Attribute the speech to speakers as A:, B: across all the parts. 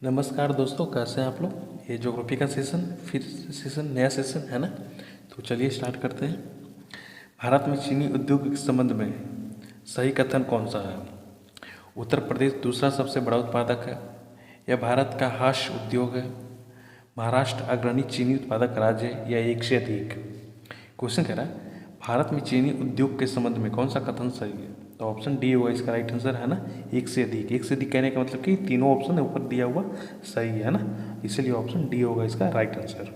A: नमस्कार दोस्तों, कैसे हैं आप लोग। ये ज्योग्राफी का सेशन नया सेशन है ना। तो चलिए स्टार्ट करते हैं। भारत में चीनी उद्योग के संबंध में सही कथन कौन सा है। उत्तर प्रदेश दूसरा सबसे बड़ा उत्पादक है। यह भारत का हास्य उद्योग है। महाराष्ट्र अग्रणी चीनी उत्पादक राज्य है या एक से अधिक। क्वेश्चन कह रहा है भारत में चीनी उद्योग के संबंध में कौन सा कथन सही है। तो ऑप्शन डी होगा इसका राइट आंसर है ना। एक से अधिक, एक से अधिक कहने का मतलब कि तीनों ऑप्शन ऊपर दिया हुआ सही है ना, इसलिए ऑप्शन डी होगा इसका राइट आंसर।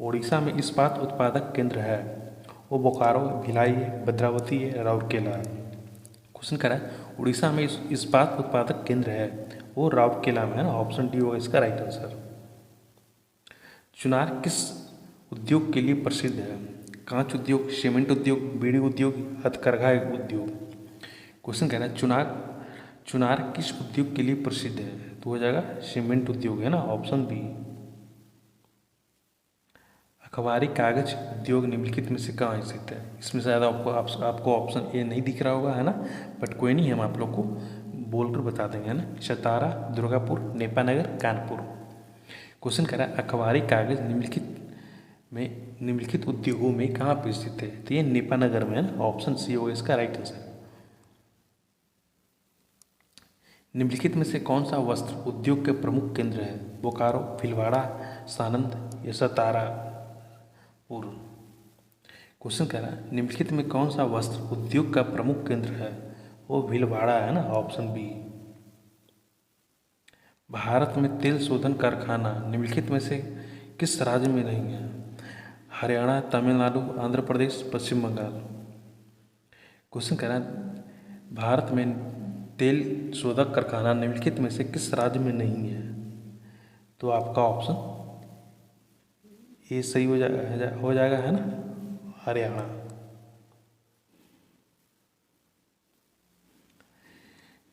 A: उड़ीसा में इस्पात उत्पादक केंद्र है। वो बोकारो, भिलाई है, भद्रावती है, राउरकेला है। क्वेश्चन कह रहा है उड़ीसा में इस्पात उत्पादक केंद्र है, वो राउरकेला में है ना, ऑप्शन डी होगा इसका राइट आंसर। चुनार किस उद्योग के लिए प्रसिद्ध है। कांच उद्योग, सीमेंट उद्योग, बीड़ी उद्योग, हथकरघा उद्योग। क्वेश्चन कह रहा है चुनार किस उद्योग के लिए प्रसिद्ध है। तो हो जाएगा सीमेंट उद्योग है ना, ऑप्शन बी। अखबारी कागज उद्योग निम्नलिखित में से कहाँ स्थित है। इसमें शायद आपको ऑप्शन ए नहीं दिख रहा होगा है ना, बट कोई नहीं, हम आप लोग को बोलकर बता देंगे है ना। सतारा, दुर्गापुर, नेपानगर, कानपुर। क्वेश्चन कह रहा है अखबारी कागज निम्नलिखित उद्योगों में कहाँ पर स्थित है। तो ये नेपानगर में है ना, ऑप्शन सी होगा इसका राइट आंसर। निम्नलिखित में से कौन सा वस्त्र उद्योग के प्रमुख केंद्र है। बोकारो, भीलवाड़ा, सानंद या सतारा पूर्व। क्वेश्चन कह रहा है निम्नलिखित में कौन सा वस्त्र उद्योग का प्रमुख केंद्र है। वो भीलवाड़ा है ना, ऑप्शन बी। भारत में तेल शोधन कारखाना निम्नलिखित में से किस राज्य में नहीं है। हरियाणा, तमिलनाडु, आंध्र प्रदेश, पश्चिम बंगाल। क्वेश्चन कह रहा है भारत में तेल शोधक कारखाना निम्नलिखित में से किस राज्य में नहीं है। तो आपका ऑप्शन ये सही हो जाएगा है ना, हरियाणा।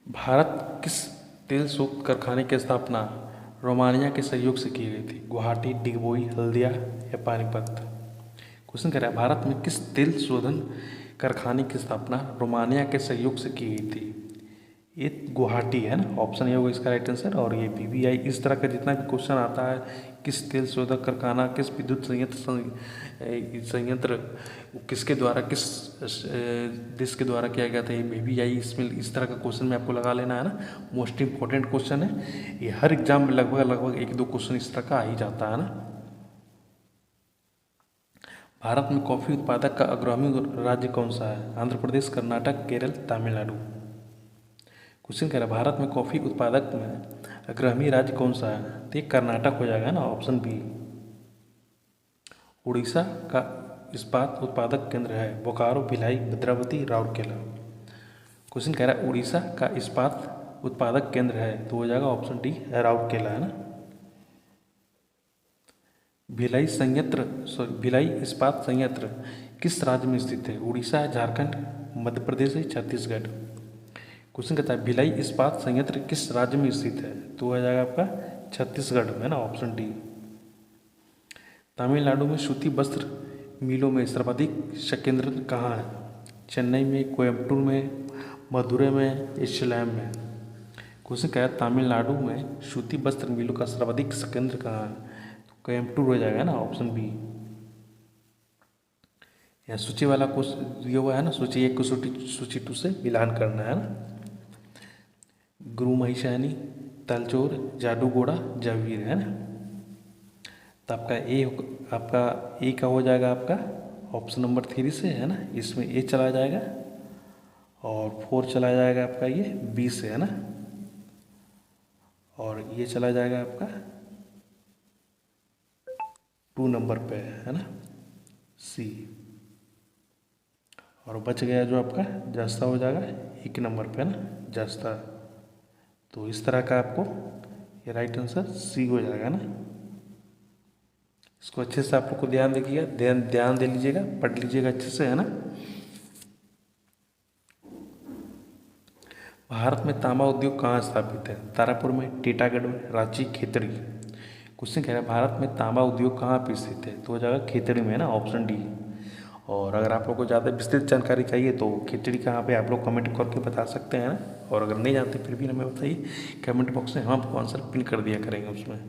A: भारत किस तेल शोध कारखाने की स्थापना रोमानिया के सहयोग से की गई थी। गुवाहाटी, डिगबोई, हल्दिया या पानीपत। क्वेश्चन कह रहा है भारत में किस तेल शोधन कारखाने की स्थापना रोमानिया के सहयोग से की गई थी। ये गुवाहाटी है ना, ऑप्शन ए होगा इसका राइट आंसर। और ये बीबीआई इस तरह का जितना भी क्वेश्चन आता है, किस तेल शोधक कारखाना, किस विद्युत संयंत्र किसके द्वारा, किस देश के द्वारा किया गया था, ये बीबीआई इसमें इस तरह का क्वेश्चन में आपको लगा लेना है ना। मोस्ट इंपॉर्टेंट क्वेश्चन है ये, हर एग्जाम में लगभग एक दो क्वेश्चन इस तरह का आ ही जाता है ना। भारत में कॉफी उत्पादक का अग्रणी राज्य कौन सा है। आंध्र प्रदेश, कर्नाटक, केरल, तमिलनाडु। क्वेश्चन कह रहा है भारत में कॉफी उत्पादक में अग्रणी राज्य कौन सा है। तो ये कर्नाटक हो जाएगा ना, ऑप्शन बी। उड़ीसा का इस्पात उत्पादक केंद्र है। बोकारो, भिलाई, भद्रावती, राउरकेला। क्वेश्चन कह रहा है उड़ीसा का इस्पात उत्पादक केंद्र है, तो हो जाएगा ऑप्शन डी, राउरकेला है ना। भिलाई इस्पात संयंत्र किस राज्य में स्थित है। उड़ीसा है, झारखंड, मध्य प्रदेश है, छत्तीसगढ़। क्वेश्चन कहता है भिलाई इस्पात संयंत्र किस राज्य में स्थित है। तो आ जाएगा आपका छत्तीसगढ़ में ना, ऑप्शन डी। तमिलनाडु में सूती वस्त्र मिलों में सर्वाधिक संकेंद्र कहाँ है। चेन्नई में, कोयम्बटूर में, मदुरै में, इस्लाम में। क्वेश्चन क्या है तमिलनाडु में सूती वस्त्र मिलों का सर्वाधिक संकेंद्र कहाँ है। तो कोयम्बटूर हो जाएगा ना, ऑप्शन बी। यहाँ सूची वाला क्वेश्चन दिया हुआ है ना, सूची 1 को सूची 2 से मिलान करना है ना। गुरु महिषानी, तलचोर, जादूगोड़ा, जावीर है ना। तो आपका ए का हो जाएगा आपका ऑप्शन नंबर 3 से है ना, इसमें ए चला जाएगा और 4 चला जाएगा आपका ये बी से है ना, और ये चला जाएगा आपका 2 नंबर पे है ना, सी। और बच गया जो आपका जस्ता हो जाएगा 1 नंबर पे है ना, जस्ता। तो इस तरह का आपको ये राइट आंसर सी हो जाएगा ना। इसको अच्छे से आप लोग को ध्यान देखिएगा, ध्यान दे लीजिएगा, पढ़ लीजिएगा अच्छे से है ना। भारत में तांबा उद्योग कहाँ स्थापित है। तारापुर में, टीटागढ़ में, रांची, खेतड़ी। क्वेश्चन कह रहा है भारत में तांबा उद्योग कहाँ पर स्थित है। तो हो जाएगा खेतड़ी में है ना, ऑप्शन डी। और अगर आप लोग को ज़्यादा विस्तृत जानकारी चाहिए तो खिचड़ी कहाँ पे आप लोग कमेंट करके बता सकते हैं ना। और अगर नहीं जानते फिर भी हमें बताइए कमेंट बॉक्स में, हम आपको आंसर पिन कर दिया करेंगे उसमें।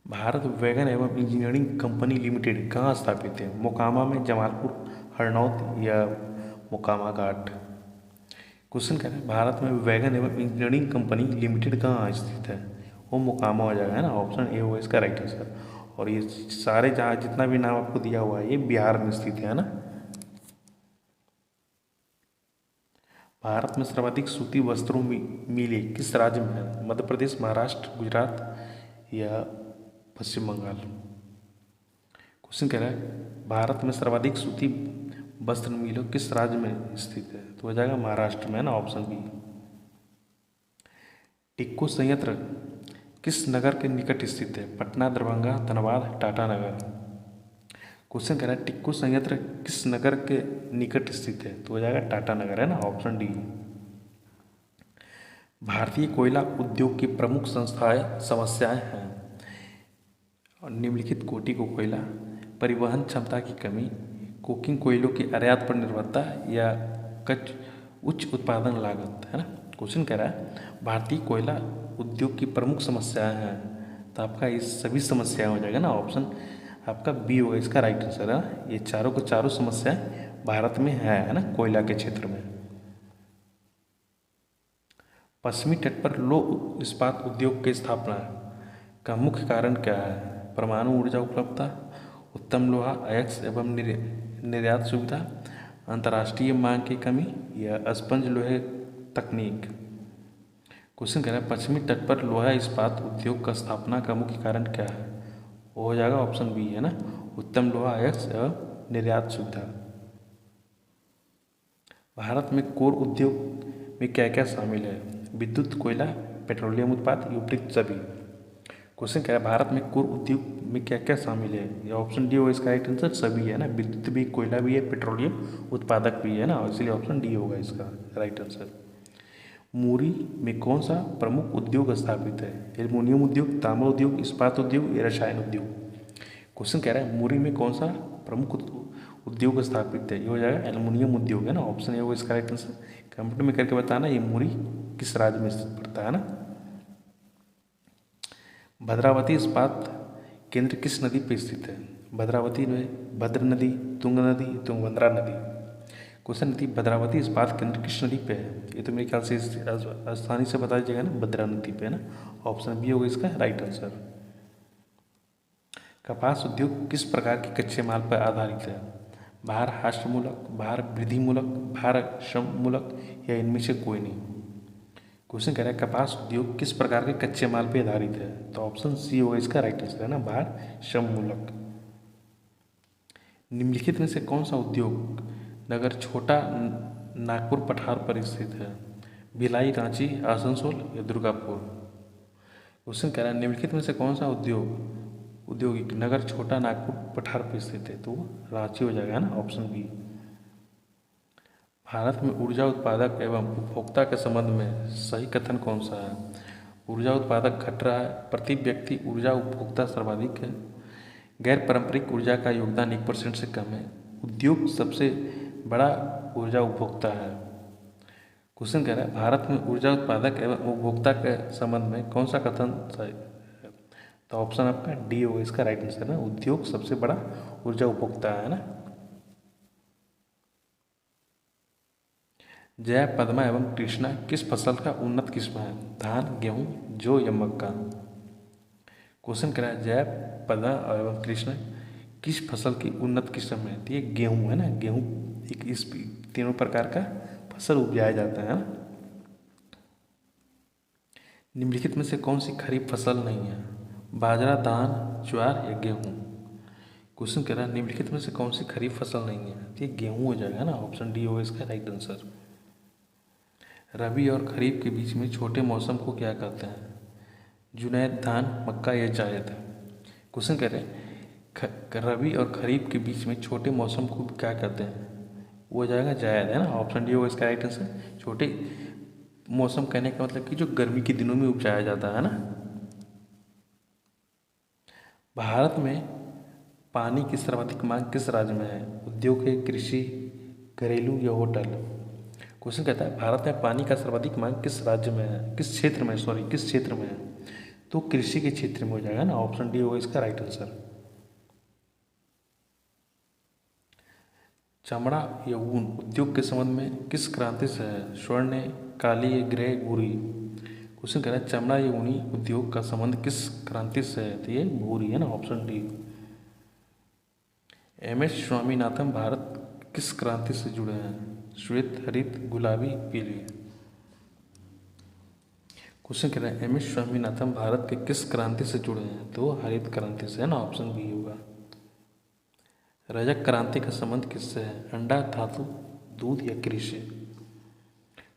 A: भारत वैगन एवं इंजीनियरिंग कंपनी लिमिटेड कहाँ स्थापित है? मोकामा में, जमालपुर, हरनौत या मोकामा घाट? क्वेश्चन कह रहे हैं भारत में वैगन एवं इंजीनियरिंग कंपनी लिमिटेड कहाँ स्थित है? वो मोकामा हो जाएगा, है ना। ऑप्शन ए होगा इसका राइट आंसर। और ये सारे जहाँ जितना भी नाम आपको दिया हुआ है ये बिहार में स्थित है ना। भारत में सर्वाधिक सूती वस्त्रों मिलें किस राज्य में है? मध्य प्रदेश, महाराष्ट्र, गुजरात या पश्चिम बंगाल? क्वेश्चन कह रहा है भारत में सर्वाधिक सूती वस्त्र मिलों किस राज्य में स्थित है? तो हो जाएगा महाराष्ट्र में, है ना। Option B. टिक्को संयंत्र किस नगर के निकट स्थित है? पटना, दरभंगा, धनबाद, टाटानगर? क्वेश्चन कह रहा है टिक्को संयंत्र किस नगर के निकट स्थित है? तो हो जाएगा टाटानगर, है ना। Option D. भारतीय कोयला उद्योग की प्रमुख संस्थाएं समस्याएं हैं और निम्नलिखित कोटि को कोयला, परिवहन क्षमता की कमी, कोकिंग कोयलों की आयात पर निर्भरता या कच उच्च उत्पादन लागत, है ना। क्वेश्चन कह रहा है भारतीय कोयला उद्योग की प्रमुख समस्याएं हैं, तो आपका ये सभी समस्याएं हो जाएगा ना। ऑप्शन आपका बी होगा इसका राइट आंसर, है। ये चारों को चारों समस्याएं भारत में है ना, कोयला के क्षेत्र में। पश्चिमी तट पर लौह इस्पात उद्योग की स्थापना का मुख्य कारण क्या है? परमाणु ऊर्जा उपलब्धता, उत्तम लोहा अयस्क एवं निर्यात सुविधा, अंतर्राष्ट्रीय मांग की कमी या स्पंज लोहे तकनीक? क्वेश्चन कह रहा है पश्चिमी तट पर लोहा इस्पात उद्योग का स्थापना का मुख्य कारण क्या है? वो हो जाएगा ऑप्शन बी, है ना, उत्तम लोहा अयस्क एवं निर्यात सुविधा। भारत में कोर उद्योग में क्या क्या शामिल है? विद्युत, कोयला, पेट्रोलियम उत्पाद, उपयुक्त सभी? क्वेश्चन कह रहा है भारत में कोर उद्योग में क्या क्या शामिल है? ये ऑप्शन डी होगा इसका राइट आंसर, सभी, है ना। विद्युत भी, कोयला भी है, पेट्रोलियम उत्पादक भी है ना, इसलिए ऑप्शन डी होगा इसका राइट आंसर। मुरी में कौन सा प्रमुख उद्योग स्थापित है? एल्युमिनियम उद्योग, तांबा उद्योग, इस्पात उद्योग या रसायन उद्योग? क्वेश्चन कह रहा है मुरी में कौन सा प्रमुख उद्योग स्थापित है? ये हो जाएगा एल्युमिनियम उद्योग, है ना। ऑप्शन ए होगा इसका राइट आंसर। कंप्यूटर में करके बताना ये मुरी किस राज्य में स्थित पड़ता है ना। भद्रावती इस्पात केंद्र किस नदी पर स्थित है? भद्रावती में भद्र नदी, तुंग नदी, तुंगभद्रा नदी? क्वेश्चन थी भद्रावती इस्पात केंद्र किस नदी पे है? ये तो मेरे ख्याल से आसानी से बता दीजिएगा ना, भद्रा नदी पे, है ना। ऑप्शन बी होगा इसका राइट आंसर। कपास उद्योग किस प्रकार के कच्चे माल पर आधारित है? भार हास्यमूलक, भार वृद्धिमूलक, भार श्रममूलक या इनमें से कोई नहीं? क्वेश्चन कह रहा है कपास उद्योग किस प्रकार के कच्चे माल पर आधारित है? तो ऑप्शन सी होगा इसका राइट आंसर, है ना, भार श्रममूलक। निम्नलिखित में से कौन सा उद्योग नगर छोटा नागपुर पठार पर स्थित है? भिलाई, रांची, आसनसोल या दुर्गापुर? क्वेश्चन कह रहा है निम्नलिखित में से कौन सा औद्योगिक नगर छोटा नागपुर पठार पर स्थित है? तो रांची हो जाएगा, है ना। Option B. भारत में ऊर्जा उत्पादक एवं उपभोक्ता के संबंध में सही कथन कौन सा है? ऊर्जा उत्पादक घट रहा है, प्रति व्यक्ति ऊर्जा उपभोक्ता सर्वाधिक है, गैर पारंपरिक ऊर्जा का योगदान 1% से कम है, उद्योग सबसे बड़ा ऊर्जा उपभोक्ता है। क्वेश्चन कह रहा है भारत में ऊर्जा उत्पादक एवं उपभोक्ता के संबंध में कौन सा कथन सही है? तो ऑप्शन आपका डी होगा इसका राइट आंसर, ना, उद्योग सबसे बड़ा ऊर्जा उपभोक्ता है ना। जय, पद्मा एवं कृष्णा किस फसल का उन्नत किस्म है? धान, गेहूं, जौ या मक्का? क्वेश्चन कह रहा है जय, पद्मा एवं कृष्णा किस फसल की उन्नत किस्म है? तो ये गेहूँ है ना, गेहूँ एक इस तीनों प्रकार का फसल उपजाया जाता है ना। निम्नलिखित में से कौन सी खरीफ फसल नहीं है? बाजरा, धान, ज्वार या गेहूँ? क्वेश्चन कह रहा है निम्नलिखित में से कौन सी खरीफ फसल नहीं है? तो ये गेहूँ हो जाएगा ना, ऑप्शन डी होगा इसका राइट आंसर। रबी और खरीफ के बीच में छोटे मौसम को क्या कहते हैं? जुनैद, धान, मक्का या जायद? क्वेश्चन कह रहे हैं रबी और खरीफ के बीच में छोटे मौसम को क्या कहते हैं? वो हो जाएगा जायद, है ना। ऑप्शन डी होगा इसका राइट आंसर। छोटे मौसम कहने का मतलब कि जो गर्मी के दिनों में उपजाया जाता है ना। भारत में पानी की सर्वाधिक मांग किस राज्य में है? उद्योग है, कृषि, घरेलू या होटल? क्वेश्चन कहता है भारत में पानी का सर्वाधिक मांग किस राज्य में है, किस क्षेत्र में, किस क्षेत्र में है? तो कृषि के क्षेत्र में हो जाएगा ना, ऑप्शन डी होगा इसका राइट आंसर। चमड़ा या ऊन उद्योग के संबंध में किस क्रांति से है? स्वर्ण, काली, ग्रे, भूरी? क्वेश्चन कह रहा है चमड़ा या ऊनी उद्योग का संबंध किस क्रांति से है? तो ये भूरी है ना, ऑप्शन डी। एम.एस. स्वामीनाथन भारत किस क्रांति से जुड़े हैं? श्वेत, हरित, गुलाबी, पीली? क्वेश्चन कह रहा है एम.एस. स्वामीनाथन भारत के किस क्रांति से जुड़े हैं? तो हरित क्रांति से है ना, ऑप्शन बी होगा। रजत क्रांति का संबंध किससे है? अंडा, धातु, दूध या कृषि?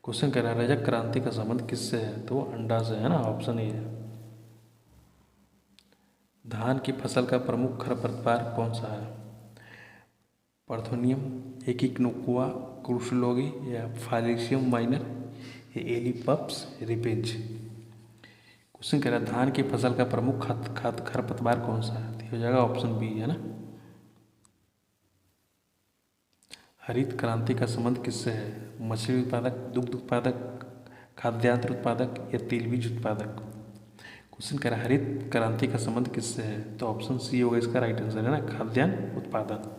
A: क्वेश्चन कह रहा है रजत क्रांति का संबंध किससे है? तो अंडा से है ना, ऑप्शन ए है। धान की फसल का प्रमुख खरपतवार कौन सा है? पार्थोनियम, एकिनोकुआ, क्रूसलोगी या फालिशियम माइनर या एलिपप्स रिपेज? क्वेश्चन कह रहा है धान की फसल का प्रमुख खरपतवार कौन सा है? तो हो जाएगा ऑप्शन बी है ना। हरित क्रांति का संबंध किससे है? मछली उत्पादक, दुग्ध उत्पादक, खाद्यान्न उत्पादक या तेल बीज उत्पादक? क्वेश्चन कह रहा है हरित क्रांति का संबंध किससे है? तो ऑप्शन सी होगा इसका राइट आंसर है ना, खाद्यान्न उत्पादन।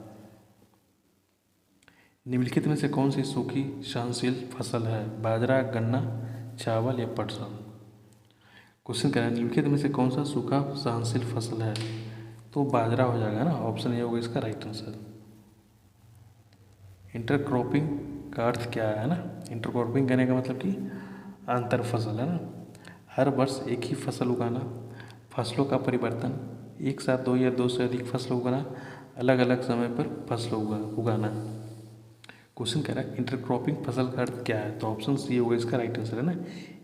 A: निम्नलिखित में से कौन सी सूखी सहनशील फसल है? बाजरा, गन्ना, चावल या पटसन? क्वेश्चन कह रहा है निम्नलिखित में से कौन सा सूखा सहनशील फसल है? तो बाजरा हो जाएगा ना, ऑप्शन ए होगा इसका राइट आंसर। इंटरक्रॉपिंग का अर्थ क्या है ना? इंटरक्रॉपिंग कहने का मतलब कि अंतर फसल है ना, हर वर्ष एक ही फसल उगाना, फसलों का परिवर्तन, एक साथ दो या दो से अधिक फसल उगाना, अलग अलग समय पर फसलों उगाना। क्वेश्चन कह रहा है इंटरक्रॉपिंग फसल का अर्थ क्या है? तो ऑप्शन सी होगा इसका राइट आंसर है ना,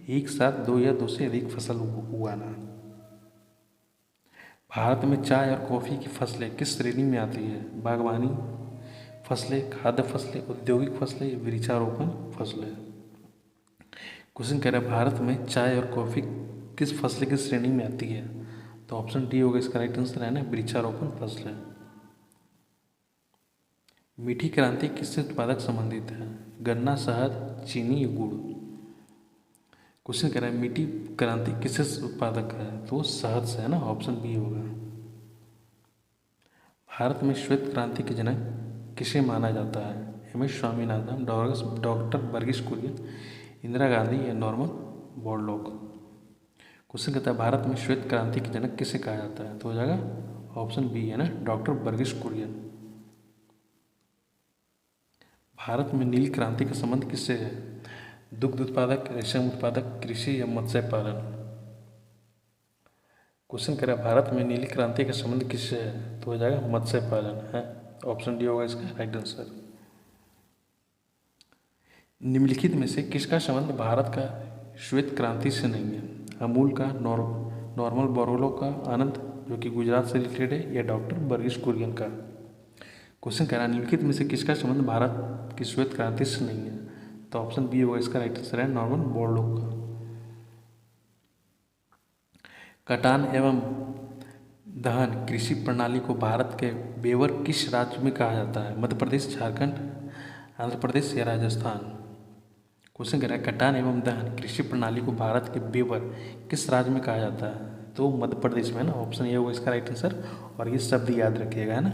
A: एक साथ दो या दो से अधिक फसल उगाना। भारत में चाय और कॉफ़ी की फसलें किस श्रेणी में आती है? बागवानी फसलें, खाद्य फसलें, औद्योगिक फसलें, वृक्षारोपण फसलें? क्वेश्चन कह रहा है भारत में चाय और कॉफ़ी किस फसलें किस श्रेणी में आती है? तो ऑप्शन डी होगा इसका राइट आंसर है ना, वृक्षारोपण फसलें। मीठी क्रांति किससे उत्पादक संबंधित है? गन्ना, शहद, चीनी, गुड़? क्वेश्चन कह रहा है मीठी क्रांति किससे उत्पादक है? तो शहद से है ना, ऑप्शन बी होगा। भारत में श्वेत क्रांति के जनक किसे माना जाता है? एम.एस. स्वामीनाथन, डॉक्टर वर्गीस कुरियन, इंदिरा गांधी या नॉर्मन बोरलॉग? क्वेश्चन कहता है भारत में श्वेत क्रांति के जनक किसे कहा जाता है? तो हो जाएगा ऑप्शन बी है ना, डॉक्टर वर्गीस कुरियन। भारत में नीली क्रांति का संबंध किससे है? दुग्ध उत्पादक, रेशम उत्पादक, कृषि या मत्स्य पालन? क्वेश्चन कह रहा है भारत में नीली क्रांति का संबंध किससे है? तो हो जाएगा मत्स्य पालन है, ऑप्शन डी होगा इसका राइट आंसर। निम्नलिखित में से किसका संबंध भारत का श्वेत क्रांति से नहीं है? अमूल का, नॉर्मन बोरलॉग का, आनंद जो कि गुजरात से रिलेटेड है, या डॉक्टर वर्गीस कुरियन का? क्वेश्चन कह रहा है निम्नलिखित में से किसका संबंध भारत की श्वेत क्रांति से नहीं है? तो ऑप्शन बी होगा इसका राइट आंसर है, नॉर्मन बोरलॉग का। कटान एवं दहन कृषि प्रणाली को भारत के बेवर किस राज्य में कहा जाता है? मध्य प्रदेश, झारखंड, आंध्र प्रदेश या राजस्थान? क्वेश्चन कह रहा है कटान एवं दहन कृषि प्रणाली को भारत के बेवर किस राज्य में कहा जाता है? तो मध्य प्रदेश में है ना, ऑप्शन ए होगा इसका राइट आंसर। और ये शब्द याद रखिएगा है ना।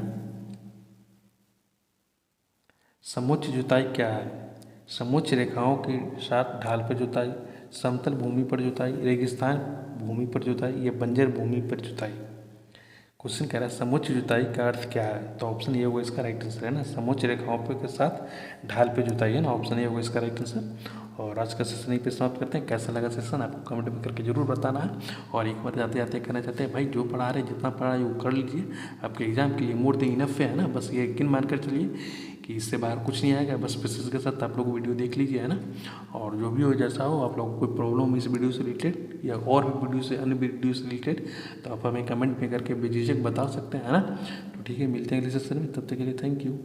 A: समोच्च जुताई क्या है? समोच्च रेखाओं के साथ ढाल पर जुताई, समतल भूमि पर जुताई, रेगिस्तान भूमि पर जुताई या बंजर भूमि पर जुताई? क्वेश्चन कह रहा है समोच्च जुताई का अर्थ क्या है? तो ऑप्शन ए होगा इसका राइट आंसर है ना, समोच्च रेखाओं के साथ ढाल पे जुताई है ना, ऑप्शन ए होगा इसका राइट आंसर। और आज का सेशन यहीं पे समाप्त करते हैं। कैसा लगा सेशन आपको कमेंट में करके जरूर बताना है। और एक बार जाते जाते कहना चाहते हैं भाई जो पढ़ा रहे जितना पढ़ा है वो कर लीजिए, आपके एग्जाम के लिए मोर देन इनफ है ना। बस ये यकीन मान कर चलिए कि इससे बाहर कुछ नहीं आएगा, बस पेशेंस के साथ आप लोग वीडियो देख लीजिए है ना। और जो भी हो जैसा हो, आप लोग को कोई प्रॉब्लम इस वीडियो से रिलेटेड या और भी वीडियो से अन्य वीडियो से रिलेटेड, तो आप हमें कमेंट में करके बेझिझक बता सकते हैं है ना। तो ठीक है, मिलते हैं अगले सेशन में, तब तक के लिए थैंक यू।